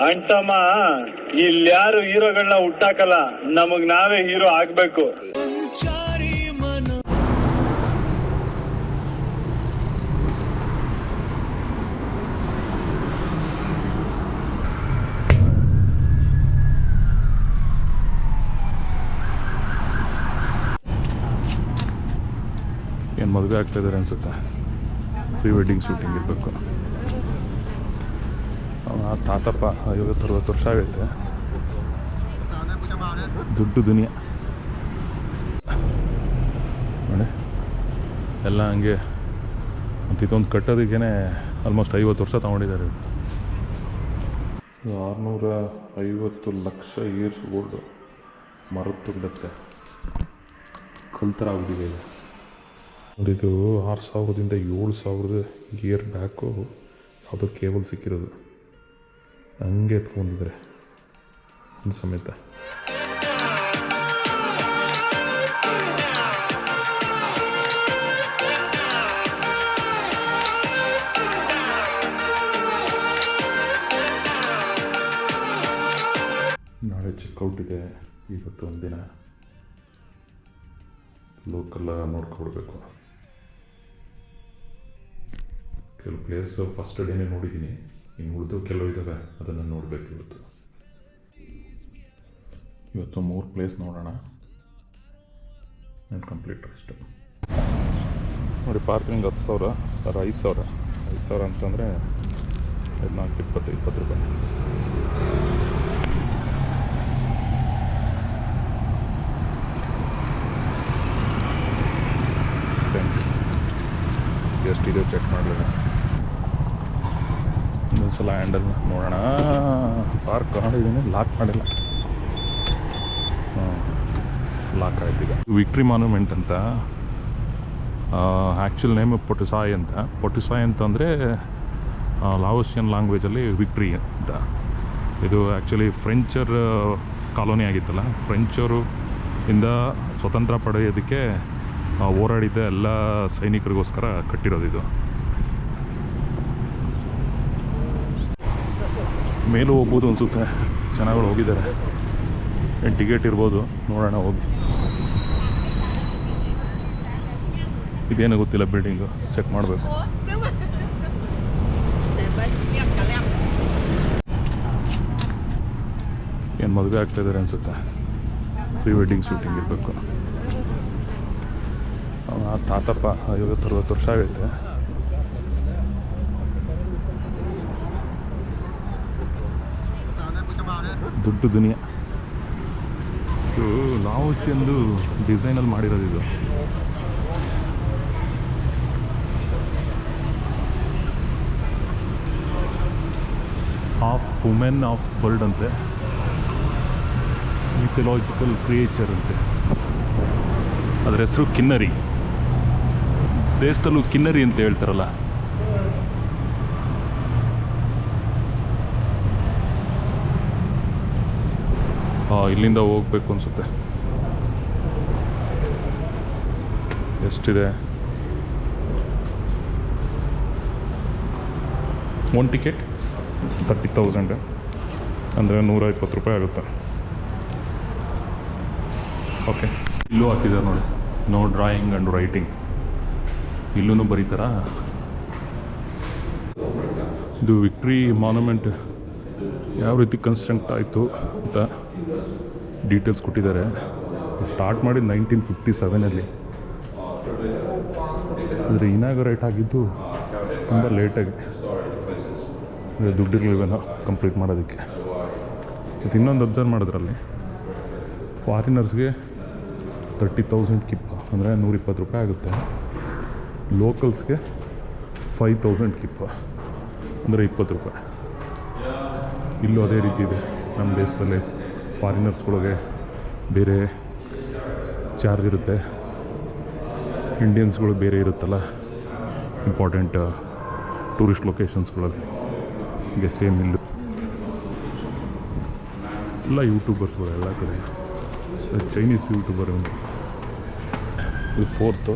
ಅಣ್ತಮ್ಮ ಇಲ್ಯಾರು ಹೀರೋಗಳನ್ನ ಹುಟ್ಟಾಕಲ್ಲ, ನಮಗ್ ನಾವೇ ಹೀರೋ ಆಗ್ಬೇಕು. ಏನು ಮದುವೆ ಆಗ್ತಾಯಿದ್ದಾರೆ ಅನಿಸುತ್ತೆ, ಪ್ರೀ ವೆಡ್ಡಿಂಗ್ ಶೂಟಿಂಗ್ ಇರಬೇಕು. ತಾತಪ್ಪ 50-60 ವರ್ಷ ಆಗೈತೆ, ದುಡ್ಡು ದುನಿಯಾ ನೋಡಿ ಎಲ್ಲ ಹಂಗೆ. ಮತ್ತು ಇದೊಂದು ಕಟ್ಟೋದಕ್ಕೇ ಆಲ್ಮೋಸ್ಟ್ 50 ವರ್ಷ ತೊಗೊಂಡಿದ್ದಾರೆ. 650 ಲಕ್ಷ ಇಯರ್ಸ್ ಓಲ್ಡು ಮರದ ತುಂಡತ್ತೆ, ಕಲ್ ಥರ ಆಗ್ಬಿಟ್ಟಿದೆ ಇದು. ನೋಡಿದ್ದು 6000ದಿಂದ 7000 ಇಯರ್ ಬ್ಯಾಕು ಯಾವುದೋ ಕೇಬಲ್ ಸಿಕ್ಕಿರೋದು, ಹಂಗೆ ಎತ್ಕೊಂಡಿದ್ದಾರೆ ಸಮೇತ. ನಾಳೆ ಚೆಕ್ಔಟ್ ಇದೆ, ಇವತ್ತು ಒಂದಿನ ಲೋಕಲ್ ನೋಡ್ಕೊಬಿಡ್ಬೇಕು. ಕೆಲವು ಪ್ಲೇಸು ಫಸ್ಟ್ ಡೇನೇ ನೋಡಿದ್ದೀನಿ, ಇನ್ನು ಉಳಿದು ಕೆಲವು ಇದ್ದಾವೆ, ಅದನ್ನು ನೋಡಬೇಕು ಇವತ್ತು. 3 ಪ್ಲೇಸ್ ನೋಡೋಣ, ನಾನು ಕಂಪ್ಲೀಟ್ ಅಷ್ಟು ನೋಡಿ. ಪಾರ್ಕಿಂಗ್ 10,000, 5,000 ಅಂತಂದರೆ 14-20 ರೂಪಾಯಿ. ಎಷ್ಟಿದೆ ಚೆಕ್ ಮಾಡಲಿಲ್ಲ, ಇನ್ನೊಂದು ಸಲ ಹ್ಯಾಂಡಲ್ ನೋಡೋಣ. ಪಾರ್ಕ್ ಮಾಡಿದ್ದೀನಿ, ಲಾಕ್ ಮಾಡಿಲ್ಲ. ಲಾಕ್ ಆಯ್ತು ಈಗ. ವಿಕ್ಟ್ರಿ ಮಾನ್ಯುಮೆಂಟ್ ಅಂತ, ಆ್ಯಕ್ಚುಲ್ ನೇಮ್ ಪೊಟಿಸಾಯ್ ಅಂತ. ಪೊಟಿಸಾಯ್ ಅಂತಂದರೆ ಲಾವೋಸಿಯನ್ ಲ್ಯಾಂಗ್ವೇಜಲ್ಲಿ ವಿಕ್ಟ್ರಿ ಅಂತ. ಇದು ಆ್ಯಕ್ಚುಲಿ ಫ್ರೆಂಚರ್ ಕಾಲೋನಿ ಆಗಿತ್ತಲ್ಲ, ಫ್ರೆಂಚರು ಇಂದ ಸ್ವತಂತ್ರ ಪಡೆಯೋದಕ್ಕೆ ಹೋರಾಡಿದ್ದ ಎಲ್ಲ ಸೈನಿಕರಿಗೋಸ್ಕರ ಕಟ್ಟಿರೋದು ಇದು. ಮೇಲೂ ಹೋಗ್ಬೋದು ಅನಿಸುತ್ತೆ, ಜನಗಳು ಹೋಗಿದ್ದಾರೆ. ಏನು ಟಿಕೆಟ್ ಇರ್ಬೋದು, ನೋಡೋಣ ಹೋಗಿ. ಇದೇನು ಗೊತ್ತಿಲ್ಲ, ಬಿಲ್ಡಿಂಗು ಚೆಕ್ ಮಾಡಬೇಕು. ಏನು ಮದುವೆ ಆಗ್ತಾಯಿದ್ದಾರೆ ಅನಿಸುತ್ತೆ, ಪ್ರೀ ವೆಡ್ಡಿಂಗ್ ಶೂಟಿಂಗ್ ಇರಬೇಕು. ತಾತಪ್ಪ 50-60 ವರ್ಷ ಆಗೈತೆ, ದುಡ್ಡು ದುನಿಯಾ. ಇದು ಲಾವೋಸಿಯನ್ದು ಡಿಸೈನಲ್ಲಿ ಮಾಡಿರೋದು ಇದು. ಹಾಫ್ ವುಮೆನ್ ಹಾಫ್ ಬರ್ಡ್ ಅಂತೆ, ಮಿಥಲಾಜಿಕಲ್ ಕ್ರಿಯೇಚರ್ ಅಂತೆ. ಅದರ ಹೆಸರು ಕಿನ್ನರಿ. ದೇಶದಲ್ಲೂ ಕಿನ್ನರಿ ಅಂತ ಹೇಳ್ತಾರಲ್ಲ, ಇಲ್ಲಿಂದ ಹೋಗ್ಬೇಕು ಅನಿಸುತ್ತೆ. ಎಷ್ಟಿದೆ? 1 ಟಿಕೆಟ್ 30,000 ಅಂದರೆ 120 ರೂಪಾಯಿ ಆಗುತ್ತೆ. ಓಕೆ, ಇಲ್ಲೂ ಹಾಕಿದ್ದಾರೆ ನೋಡಿ, ನೋ ಡ್ರಾಯಿಂಗ್ ಆ್ಯಂಡ್ ರೈಟಿಂಗ್. ಇಲ್ಲೂ ಬರೀತಾರ. ಇದು ವಿಕ್ಟ್ರಿ ಮಾನ್ಯುಮೆಂಟ್ ಯಾವ ರೀತಿ ಕನ್ಸ್ಟ್ರಕ್ಟ್ ಆಯಿತು ಅಂತ ಡೀಟೇಲ್ಸ್ ಕೊಟ್ಟಿದ್ದಾರೆ. ಸ್ಟಾರ್ಟ್ ಮಾಡಿದ್ದು 1957 ಆದರೆ ಇನಾಗರೇಟ್ ಆಗಿದ್ದು ತುಂಬ ಲೇಟಾಗಿ, ದುಡ್ಡಿರಲಿಲ್ಲ ಕಂಪ್ಲೀಟ್ ಮಾಡೋದಕ್ಕೆ. ಮತ್ತು ಇನ್ನೊಂದು ಅಬ್ಸರ್ವ್ ಮಾಡಿದ್ರಲ್ಲಿ ಫಾರಿನರ್ಸ್ಗೆ 30,000 ಕಿಪ್ ಅಂದರೆ 120 ರೂಪಾಯಿ ಆಗುತ್ತೆ. ಲೋಕಲ್ಸ್ಗೆ 5,000 ಕಿಪ್ ಅಂದರೆ 20 ರೂಪಾಯಿ. ಇಲ್ಲೂ ಅದೇ ರೀತಿ ಇದೆ. ನಮ್ಮ ದೇಶದಲ್ಲಿ ಫಾರಿನರ್ಸ್ಗಳಿಗೆ ಬೇರೆ ಚಾರ್ಜ್ ಇರುತ್ತೆ, ಇಂಡಿಯನ್ಸ್ಗಳು ಬೇರೆ ಇರುತ್ತಲ್ಲ ಇಂಪಾರ್ಟೆಂಟ್ ಟೂರಿಸ್ಟ್ ಲೊಕೇಶನ್ಸ್ಗಳಲ್ಲಿ. ಹೀಗೆ ಸೇಮ್ ಇಲ್ಲು ಎಲ್ಲ ಯೂಟ್ಯೂಬರ್ಸ್ಗಳು ಎಲ್ಲ ಕಡೆ. ಚೈನೀಸ್ ಯೂಟ್ಯೂಬರ್ ಒಂದು ಇದು 4th.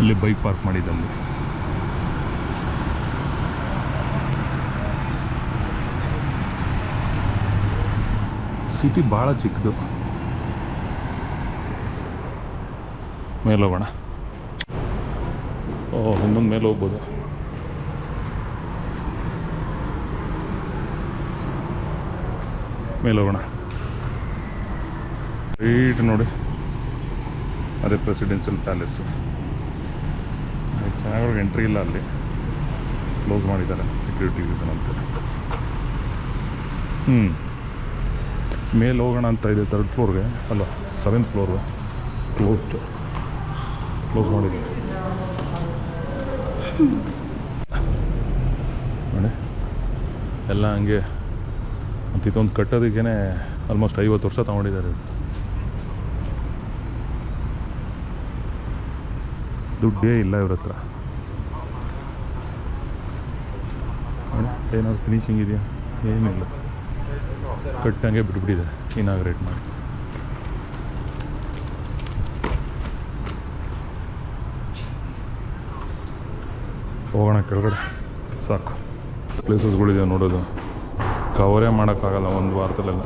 ಇಲ್ಲಿ ಬೈಕ್ ಪಾರ್ಕ್ ಮಾಡಿದ್ದಲ್ಲಿ. ಸಿಟಿ ಭಾಳ ಚಿಕ್ಕದು. ಮೇಲೆ ಹೋಗೋಣ. ಇನ್ನೊಂದು ಮೇಲೆ ಹೋಗ್ಬೋದು. ಮೇಲೆ ಹೋಗೋಣ. ರೈಟ್ ನೋಡಿ, ಅದೇ ಪ್ರೆಸಿಡೆನ್ಷಿಯಲ್ ಪ್ಯಾಲೇಸ್. ಚೆನ್ನಾಗಿ ಎಂಟ್ರಿ ಇಲ್ಲ, ಅಲ್ಲಿ ಕ್ಲೋಸ್ ಮಾಡಿದ್ದಾರೆ ಸೆಕ್ಯೂರಿಟಿ ರೀಸನ್ ಅಂತ. ಮೇಲೆ ಹೋಗೋಣ ಅಂತ ಇದೆ 3rd ಫ್ಲೋರ್ಗೆ, ಅಲ್ಲ 7th ಫ್ಲೋರ್ಗೆ. ಕ್ಲೋಸ್ ಮಾಡಿದ್ದಾರೆ ನೋಡಿ. ಎಲ್ಲ ಹಂಗೆ ಅಂತ ಇದೊಂದು ಕಟ್ಟೋದಕ್ಕೇ ಆಲ್ಮೋಸ್ಟ್ 50 ವರ್ಷ ತಗೊಂಡಿದ್ದಾರೆ. ದುಡ್ಡೇ ಇಲ್ಲ ಇವ್ರ ಹತ್ರ. ಏನಾದ್ರು ಫಿನಿಶಿಂಗ್ ಇದೆಯಾ? ಏನಿಲ್ಲ, ಕಟ್ಟಂಗೆ ಬಿಟ್ಬಿಟ್ಟಿದೆ ಇನಾಗ್ರೇಟ್ ಮಾಡಿ. ಹೋಗೋಣ ಕೆಳಗಡೆ, ಸಾಕು. ಪ್ಲೇಸಸ್ಗಳಿದೆ ನೋಡೋದು, ಕವರೇ ಮಾಡೋಕ್ಕಾಗಲ್ಲ ಒಂದು ವಾರದಲ್ಲೆಲ್ಲ.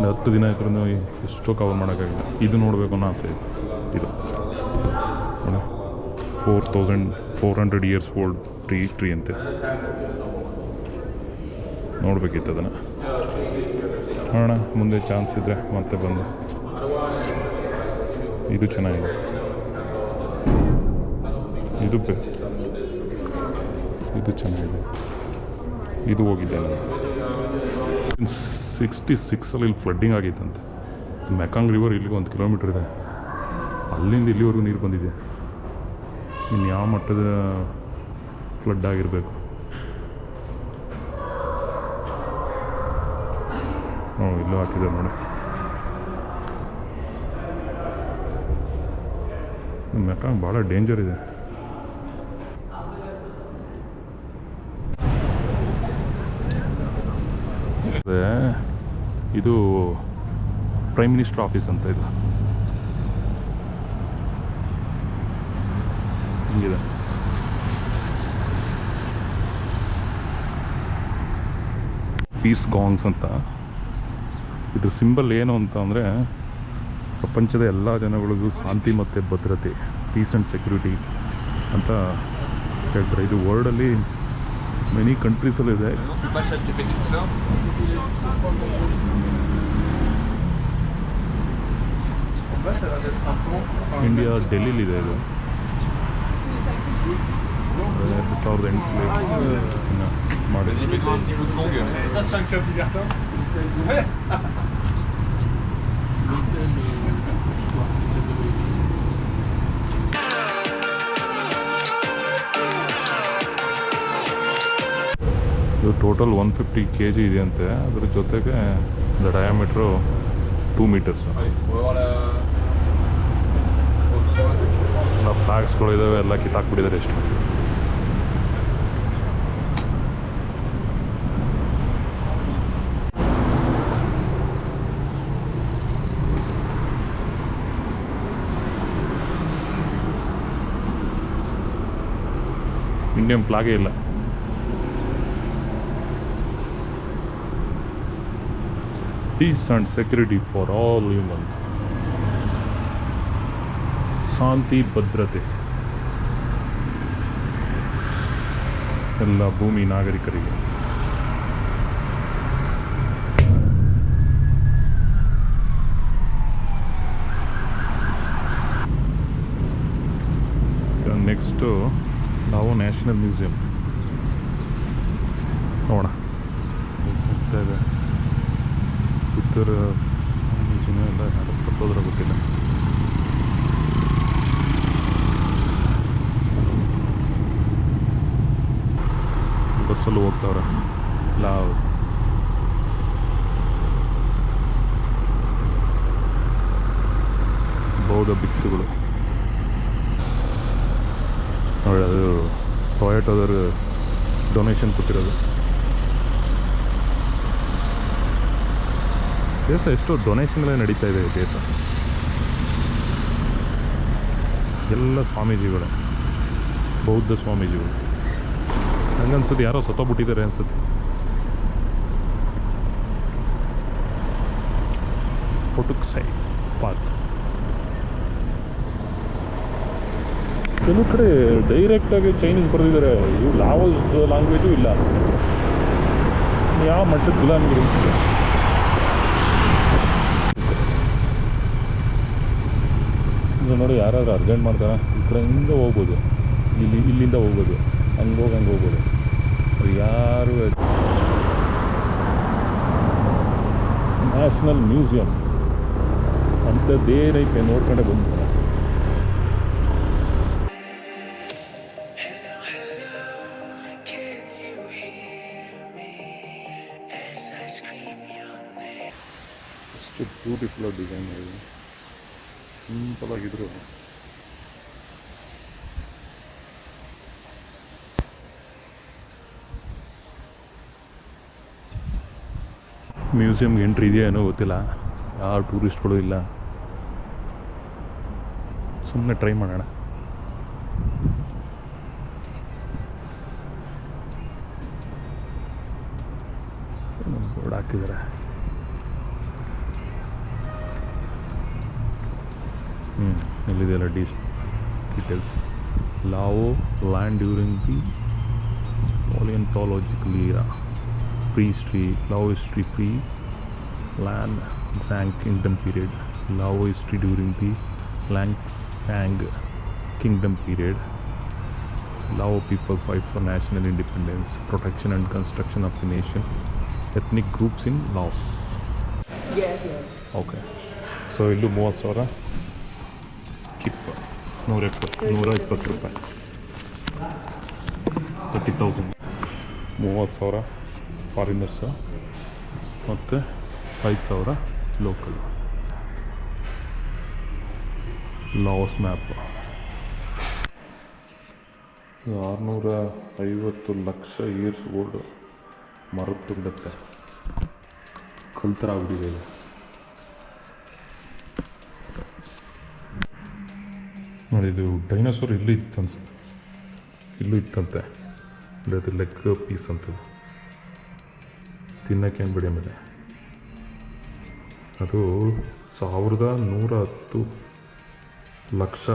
10 ದಿನ ಆಯ್ತು ಎಷ್ಟೋ ಕವರ್ ಮಾಡೋಕ್ಕಾಗಿಲ್ಲ. ಇದು ನೋಡಬೇಕು ಅನ್ನೋ ಆಸೆ ಇದೆ. ಇದು 4400 years old ಟ್ರೀ ಅಂತೆ. ನೋಡಬೇಕಿತ್ತು ಅದನ್ನು. ನೋಡೋಣ ಮುಂದೆ ಚಾನ್ಸ್ ಇದ್ದರೆ ಮತ್ತೆ ಬಂದು. ಇದು ಚೆನ್ನಾಗಿದೆ, ಇದು ಚೆನ್ನಾಗಿದೆ. ಇದು ಹೋಗಿದ್ದೆ ನಾನು 66 ಇಲ್ಲಿ ಫ್ಲಡ್ಡಿಂಗ್ ಆಗಿತ್ತಂತೆ. ಮೆಕಾಂಗ್ ರಿವರ್ ಇಲ್ಲಿಗೆ 1 ಕಿಲೋಮೀಟ್ರ್ ಇದೆ. ಅಲ್ಲಿಂದ ಇಲ್ಲಿವರೆಗೂ ನೀರು ಬಂದಿದೆ. ಇನ್ನು ಯಾವ ಮಟ್ಟದ ಫ್ಲಡ್ ಆಗಿರಬೇಕು. ಇಲ್ಲೂ ಹಾಕಿದ್ದಾರೆ ನೋಡಿ. ಮೆಕಾಂಗ್ ಭಾಳ ಡೇಂಜರ್ ಇದೆ. ಇದು ಪ್ರೈಮ್ ಮಿನಿಸ್ಟರ್ ಆಫೀಸ್ ಅಂತ. ಇದು ಹಿಂಗಿದೆ. ಪೀಸ್ ಗಾಂಗ್ಸ್ ಅಂತ. ಇದ್ರ ಸಿಂಬಲ್ ಏನು ಅಂತ ಅಂದರೆ, ಪ್ರಪಂಚದ ಎಲ್ಲ ಜನಗಳಿಗೂ ಶಾಂತಿ ಮತ್ತು ಭದ್ರತೆ, ಪೀಸ್ ಆ್ಯಂಡ್ ಸೆಕ್ಯೂರಿಟಿ ಅಂತ ಹೇಳ್ತಾರೆ. ಇದು ವರ್ಲ್ಡಲ್ಲಿ ಮೆನಿ ಕಂಟ್ರೀಸಲ್ಲಿದೆ. ಇಂಡಿಯಾ ಡೆಲ್ಲಿಲಿದೆ ಇದು. 2008 ಮಾಡಿದೆ. ಇದು ಟೋಟಲ್ 150 kg ಇದೆಯಂತೆ. ಅದ್ರ ಜೊತೆಗೆ ಡಯಾಮೀಟ್ರು 2 ಮೀಟರ್ಸ್. ಫ್ಲಾಗ್ಸ್ಗಳಿದ್ದಾವೆ, ಎಲ್ಲ ಕಿತ್ತಾಕ್ಬಿಟ್ಟಿದ್ದಾರೆ ಎಷ್ಟು. ಇಂಡಿಯನ್ ಫ್ಲಾಗೇ ಇಲ್ಲ. Peace and security for all humans. ಶಾಂತಿ ಭದ್ರತೆ ಎಲ್ಲ ಭೂಮಿ ನಾಗರಿಕರಿಗೆ. ನೆಕ್ಸ್ಟು ನಾವು ನ್ಯಾಷನಲ್ ಮ್ಯೂಸಿಯಂ ನೋಡೋಣ. ಹೋಗ್ತಾ ಇದೆ ಉತ್ತರ ಮ್ಯೂಸಿಯಂ ಎಲ್ಲ ಸತ್ತೋದ್ರ ಗೊತ್ತಿಲ್ಲ. ಬಸ್ಸಲ್ಲೂ ಹೋಗ್ತಾವ್ರೆ ಎಲ್ಲ ಬೌದ್ಧ ಭಿಕ್ಷುಗಳು ನೋಡಿ. ಅದು ಟೊಯೋಟೋದವ್ರು ಡೊನೇಷನ್ ಕೊಟ್ಟಿರೋದು. ದೇಶ ಎಷ್ಟೋ ಡೊನೇಷನ್ಗಳೇ ನಡೀತಾ ಇದೆ ದೇಶ. ಎಲ್ಲ ಸ್ವಾಮೀಜಿಗಳೇ, ಬೌದ್ಧ ಸ್ವಾಮೀಜಿಗಳು. ಹಂಗನ್ಸುತ್ತೆ ಯಾರೋ ಸತ್ತೋಗ್ಬಿಟ್ಟಿದ್ದಾರೆ ಅನ್ಸುತ್ತೆ. ಪುಟುಕ್ಸೈ ಪಾರ್ಕ್. ಕೆಲವು ಕಡೆ ಡೈರೆಕ್ಟಾಗಿ ಚೈನೀಸ್ ಬರೆದಿದ್ದಾರೆ. ಇವು ಲಾವೋಸ್ ಲ್ಯಾಂಗ್ವೇಜು ಇಲ್ಲ. ಯಾವ ಮಟ್ಟದ ಗುಲಾಮಿಗಳು. ಇದು ನೋಡಿ, ಯಾರಾದ್ರೂ ಅರ್ಜೆಂಟ್ ಮಾಡ್ತಾರೆ ಈ ಕಡೆಯಿಂದ ಹೋಗ್ಬೋದು, ಇಲ್ಲಿಂದ ಹೋಗ್ಬೋದು, ಹಂಗೆ ಹೋಗ್ಬೋದು. ಅದು ಯಾರು. ನ್ಯಾಷನಲ್ ಮ್ಯೂಸಿಯಂ ಅಂಥದ್ದೇನೈತೆ ನೋಡ್ಕೊಂಡೆ ಬಂದ್ಬಿಡ. ಎಷ್ಟು ಬ್ಯೂಟಿಫುಲ್ ಆಗಿ ಡಿಸೈನ್ ಮಾಡಿದೆ. ಸಿಂಪಲ್ ಆಗಿದ್ರು ಮ್ಯೂಸಿಯಮ್ಗೆ ಎಂಟ್ರಿ ಇದೆಯೋ ಏನೋ ಗೊತ್ತಿಲ್ಲ. ಯಾವ ಟೂರಿಸ್ಟ್ಗಳು ಇಲ್ಲ. ಸುಮ್ಮನೆ ಟ್ರೈ ಮಾಡೋಣ. ಬೋರ್ಡ್ ಹಾಕಿದ್ದಾರೆ. ಇಲ್ಲಿದೆಯಲ್ಲ details. Lao land during the paleontological era. Prehistory, Lao history pre-Lan Xang Kingdom period. Lao history during the Langsang Kingdom period. Lao people fight for national independence, protection and construction of the nation. Ethnic groups in Laos. Yes. Okay. So illu 30,000 keep 120 ರೂಪಾಯಿ. 30,000. 30,000 foreigners ಮತ್ತು 5,000 local. Loss map. 650 lakh years old ಮರದ ತುಂಡುತ್ತೆ. ಕಲ್ತರ ಆಗ್ಬಿಟ್ಟಿದೆ ಇದು. ನೋಡಿ, ಇದು dinosaur ಇಲ್ಲೂ ಇತ್ತಂತೆ. ಅದು ಲೆಗ್ ಪೀಸ್ ಅಂತದ್ದು ತಿನ್ನೋಕ್ಕೆ ಏನು ಬಿಡಿ. ಆಮೇಲೆ ಅದು 1,110 ಲಕ್ಷ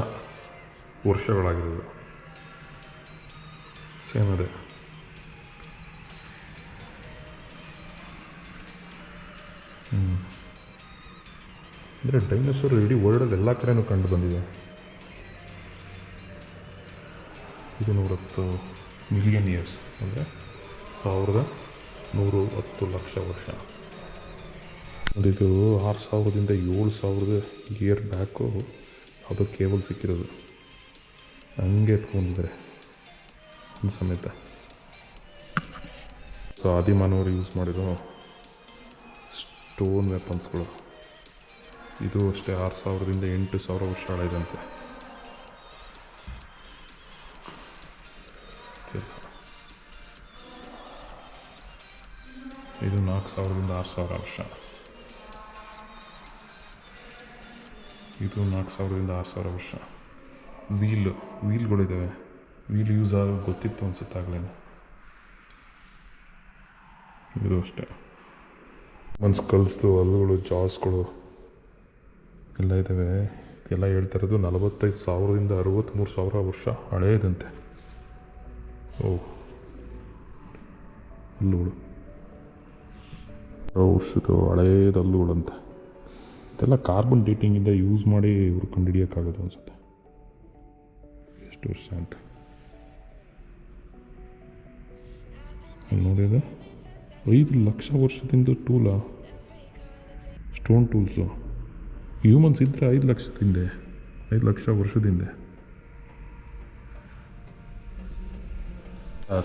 ವರ್ಷಗಳಾಗಿರೋದು. ಸೇಮ್ ಅದೇ. ಅಂದರೆ ಡೈನೋಸಾರ್ ಇಡೀ ವರ್ಲ್ಡಲ್ಲಿ ಎಲ್ಲ ಕಡೆನೂ ಕಂಡು ಬಂದಿದೆ. ಇದು 110 ಮಿಲಿಯನ್ ಇಯರ್ಸ್, ಅಂದರೆ 1,110 ಲಕ್ಷ ವರ್ಷ. ಇದು 6,000ದಿಂದ 7,000 ಇಯರ್ ಬ್ಯಾಕು ಅದು ಕೇಬಲ್ ಸಿಕ್ಕಿರೋದು. ಹಂಗೆ ಎತ್ಕೊಂಡಿದ್ದಾರೆ ಸಮೇತ. ಸೊ ಆದಿಮಾನವರು ಯೂಸ್ ಮಾಡಿರೋ ಸ್ಟೋನ್ ವೆಪನ್ಸ್ಗಳು. ಇದು ಅಷ್ಟೇ 6,000ದಿಂದ 8,000 ವರ್ಷ ಹಳೆಯದಂತೆ. ಇದು 4,000ರಿಂದ 6,000 ವರ್ಷ. ಇದು 4,000ರಿಂದ 6,000 ವರ್ಷ. ವೀಲ್ಗಳಿದ್ದಾವೆ. ವೀಲ್ ಯೂಸ್ ಆಗೋದು ಗೊತ್ತಿತ್ತು ಅನ್ಸುತ್ತಾಗಲೇನು. ಇದು ಅಷ್ಟೇ. ಸ್ಕಲ್ಸ್ದು ಹಲ್ಲುಗಳು, ಜಾಸ್ಗಳು ಎಲ್ಲ ಇದ್ದಾವೆ. ಎಲ್ಲ ಹೇಳ್ತಾ ಇರೋದು 45,000ರಿಂದ 63,000 ವರ್ಷ ಹಳೆಯದಂತೆ. ಹಲ್ಲುಗಳು ವರ್ಷದ್ದು ಹಳೇದು ಹಲ್ಲುಗಳಂತೆ. ಇದೆಲ್ಲ ಕಾರ್ಬನ್ ಡೇಟಿಂಗಿಂದ ಯೂಸ್ ಮಾಡಿ ಇವರು ಕಂಡುಹಿಡಿಯೋಕ್ಕಾಗೋದು ಅನಿಸುತ್ತೆ ಎಷ್ಟು ವರ್ಷ ಅಂತ. ನೋಡಿದ 5 ಲಕ್ಷ ವರ್ಷದಿಂದ ಟೂಲ, ಸ್ಟೋನ್ ಟೂಲ್ಸು. ಹ್ಯೂಮನ್ಸ್ ಇದ್ದರೆ 5 ಲಕ್ಷ ವರ್ಷದಿಂದ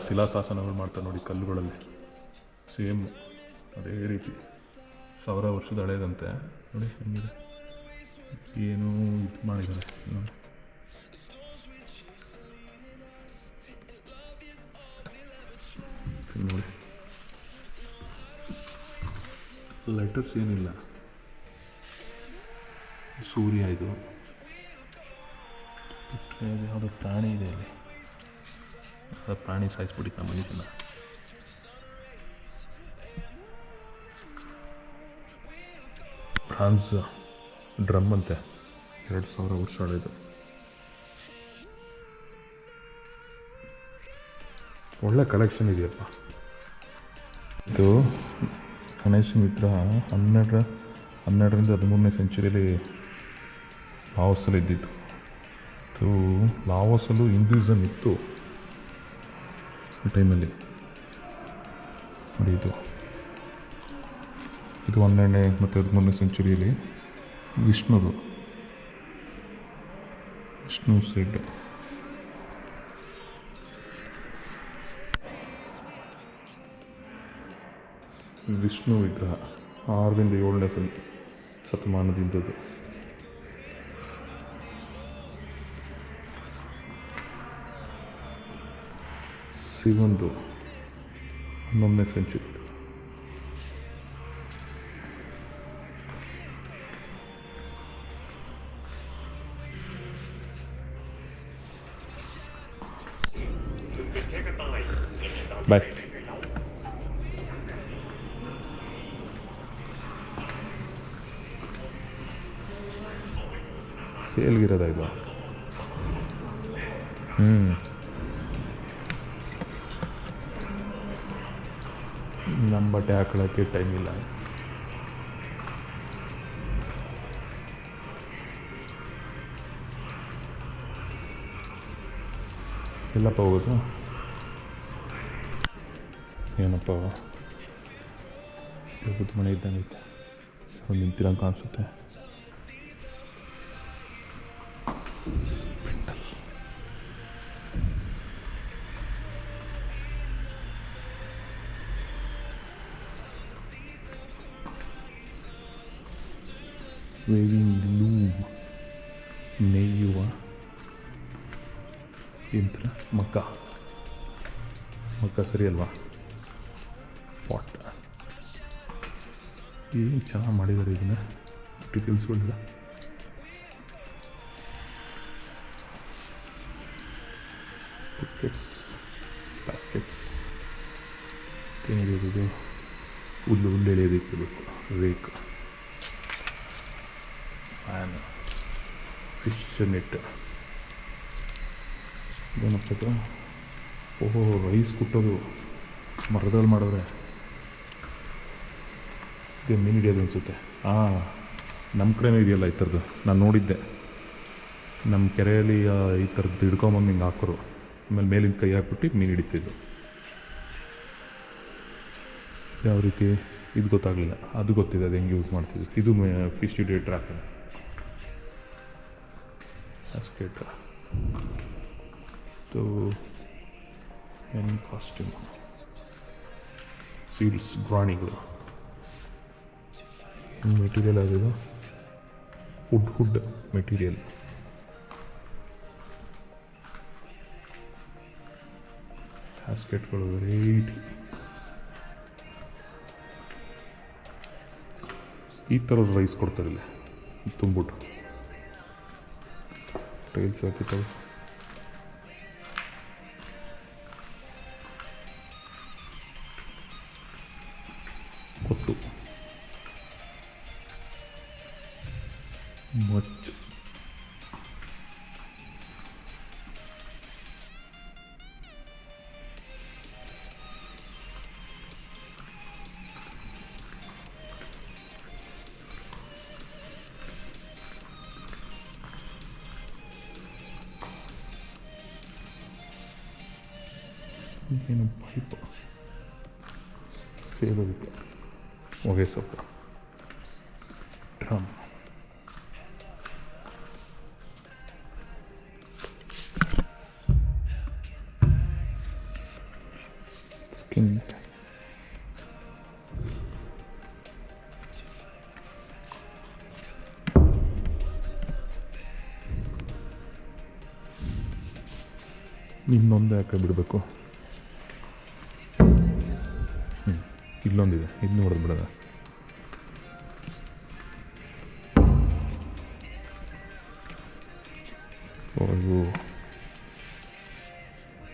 ಶಿಲಾಶಾಸನಗಳು ಮಾಡ್ತಾರೆ ನೋಡಿ ಕಲ್ಲುಗಳಲ್ಲಿ. ಸೇಮ್ ಅದೇ ರೀತಿ 1,000 ವರ್ಷದ ಹಳೇದಂತೆ. ನೋಡಿ ಹೆಂಗಿದೆ, ಏನೂ ಇದು ಮಾಡಿದ್ದಾರೆ ನೋಡಿ. ನೋಡಿ, ಲೆಟರ್ಸ್ ಏನಿಲ್ಲ. ಸೂರ್ಯ ಇದು ಯಾವುದೋ ಪ್ರಾಣಿ ಇದೆ ಅಲ್ಲಿ, ಯಾವುದೋ ಪ್ರಾಣಿ ಸಾಯಿಸ್ಬಿಟ್ಟಿತ್ತು ನಮ್ಮ ಮನುಷ್ಯನ. ಬ್ರಾನ್ಸ್ ಡ್ರಮ್ ಅಂತೆ, 2000 ವರ್ಷ ಹಳೆಯದು. ಒಳ್ಳೆ ಕಲೆಕ್ಷನ್ ಇದೆಯಪ್ಪ. ಇದು ಗಣೇಶ ವಿಗ್ರಹ 12ರಿಂದ 13ನೇ ಸೆಂಚುರಿಯಲ್ಲಿ ಲಾವೋಸಲ್ಲಿ ಇದ್ದಿತ್ತು. ಇದು ಲಾವೋಸಲ್ಲೂ ಹಿಂದೂಯಿಸಮ್ ಇತ್ತು ಈ ಟೈಮಲ್ಲಿ. ನೋಡಿ, ಇದು 12ನೇ ಮತ್ತು 13ನೇ ಸೆಂಚುರಿಯಲ್ಲಿ ವಿಷ್ಣು ಸೆಡ್. ವಿಷ್ಣು ವಿಗ್ರಹ 6ರಿಂದ 7ನೇ ಶತಮಾನದಿಂದದು. ಶಿವಂದು 11ನೇ ಸೆಂಚುರಿ. ಬಾಯ್. ಸೇಲ್ಗಿರೋದ ಇದು? ನಮ್ಮ ಬಟ್ಟೆ ಹಾಕೊಳ್ಳೋಕ್ಕೆ ಟೈಮ್ ಇಲ್ಲ. ಎಲ್ಲಪ್ಪ ಹೋಗೋದು? ಏನಪ್ಪ ಹೋಗೋದು? ಮನೆ ಇದ್ದಂಗೆ ಒಂದು ನಿಂತಿರಂಗೆ ಕಾಣಿಸುತ್ತೆ. ವೇವಿಂಗ್ ಲೂಮ್, ನೇಯುವ ಯಂತ್ರ, ಮಗ್ಗ ಸರಿ ಅಲ್ವಾ? ಪಾಟ್ ಏನು ಚೆನ್ನಾಗಿ ಮಾಡಿದ್ದಾರೆ ಇದನ್ನು, ಟಿಕಲ್ಸ್ಗಳಿಲ್ಲ. ಬಾಸ್ಕೆಟ್ಸ್ ಏನಿದೆ? ಹುಲ್ಲು ಎಳೆಯೋದಕ್ಕೆ ಬೇಕು. Rake, fan, fish net. ಏನಪ್ಪ ಇದು? ಓಹೋ, ರೈಸ್ ಕುಟ್ಟೋದು ಮರದಲ್ಲಿ ಮಾಡೋರೆ. ಇದು ಮೀನು ಹಿಡಿಯೋದು ಅನಿಸುತ್ತೆ. ನಮ್ಮ ಕಡೆನೂ ಇದೆಯಲ್ಲ ಈ ಥರದ್ದು, ನಾನು ನೋಡಿದ್ದೆ. ನಮ್ಮ ಕೆರೆಯಲ್ಲಿ ಈ ಥರದ್ದು ಹಿಡ್ಕೊಂಬಂದು ಹಿಂಗೆ ಹಾಕೋರು, ಆಮೇಲೆ ಮೇಲಿಂದ ಕೈ ಹಾಕ್ಬಿಟ್ಟು ಮೀನು ಹಿಡಿತಿದ್ದು. ಯಾವ ರೀತಿ ಇದು ಗೊತ್ತಾಗಲಿಲ್ಲ, ಅದು ಗೊತ್ತಿದೆ, ಅದು ಹೆಂಗೆ ಯೂಸ್ ಮಾಡ್ತಿದ್ದು. ಇದು ಫಿಶ್ ಹಿಡಿಯೋ ಟ್ರ್ಯಾಪ್, ಬಾಸ್ಕೆಟ್. ಸೊ ಏನು ಕಾಸ್ಟ್ಯೂಮ್, ಸೀಲ್ಸ್, ಗ್ರಾಣಿಗಳು. ಮೆಟೀರಿಯಲ್ ಆಗಿದು ವುಡ್ ಮೆಟೀರಿಯಲ್. ಬ್ಯಾಸ್ಕೆಟ್ಗಳು ವೆರೈಟಿ. ಈ ಥರದ ರೈಸ್ ಕೊಡ್ತಾರೆ ಇಲ್ಲಿ ತುಂಬಿಟ್ಟು, ಟೈಲ್ಸ್ ಹಾಕಿರ್ತಾರೆ. ಕೊತ್ತು, ಮಚ್ಚು, ಏನು ಪೈಪ್ ಸೇರೋದಕ್ಕೆ, ಹೊಗೆ ಸೊಪ್ಪು, ಡ್ರಮ್, ಸ್ಕಿನ್, ಇನ್ನೊಂದು ಯಾಕೆ ಬಿಡಬೇಕು? ಇಲ್ಲೊಂದಿದೆ, ಇದು ನೋಡೋದು ಬಿಡೋದ.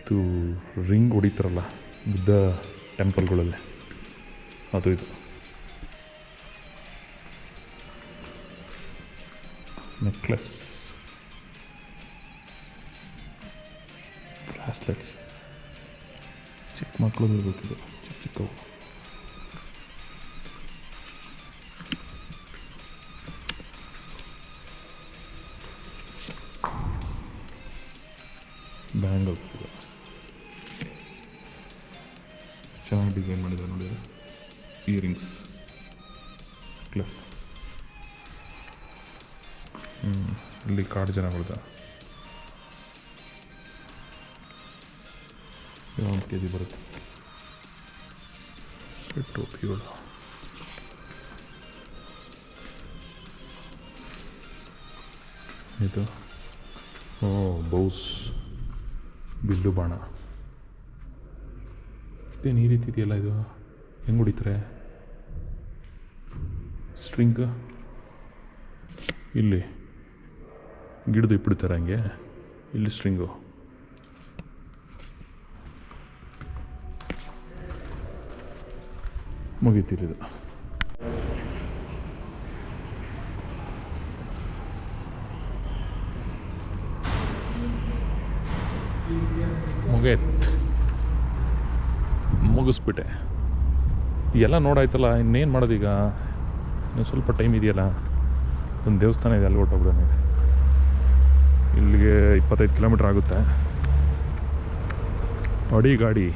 ಇದು ರಿಂಗ್ ಹೊಡಿತಾರಲ್ಲ ಬುದ್ಧ ಟೆಂಪಲ್ಗಳಲ್ಲಿ, ಅದು ಇದು. ನೆಕ್ಲೆಸ್, ಬ್ರಾಸ್ಲೆಟ್ಸ್, ಚಿಕ್ಕ ಮಕ್ಕಳು ಇರಬೇಕಿದು, ಚಿಕ್ಕ ಚಿಕ್ಕವು. ಬ್ಯಾಂಗಲ್ಸ್ ಇದೆ, ಚೆನ್ನಾಗಿ ಡಿಸೈನ್ ಮಾಡಿದ್ದಾರೆ ನೋಡಿ. Earrings, necklace. ಇಲ್ಲಿ ಕಾಡು ಜನಗಳದ 1 kg ಬರುತ್ತೆ. ಟೋಪಿಗಳು, ಇದು ಬೌಸ್, ಬಿಲ್ಲು ಬಾಣ. ಇದೇನು ಈ ರೀತಿ ಇದೆಯಲ್ಲ, ಇದು ಹೆಂಗೆ ಹೊಡಿತಾರೆ? ಸ್ಟ್ರಿಂಗ್ ಇಲ್ಲಿ ಗಿಡದು ಇಟ್ಬಿಡ್ತಾರೆ ಹಂಗೆ, ಇಲ್ಲಿ ಸ್ಟ್ರಿಂಗು. ಮುಗೀತಿಲ್ಲಿದು. ಮುಗಿಸ್ಬಿಟ್ಟೆ. ಎಲ್ಲ ನೋಡಾಯ್ತಲ್ಲ, ಇನ್ನೇನು ಮಾಡೋದೀಗ? ಇನ್ನು ಸ್ವಲ್ಪ ಟೈಮ್ ಇದೆಯಲ್ಲ. ಒಂದು ದೇವಸ್ಥಾನ ಇದೆ, ಅಲ್ಲಿ ಹೊರಟೋಗ್ಬಿಡೋಣ. ಇಲ್ಲಿಗೆ 25 ಕಿಲೋಮೀಟ್ರ್ ಆಗುತ್ತೆ. ಅಡಿ ಗಾಡಿ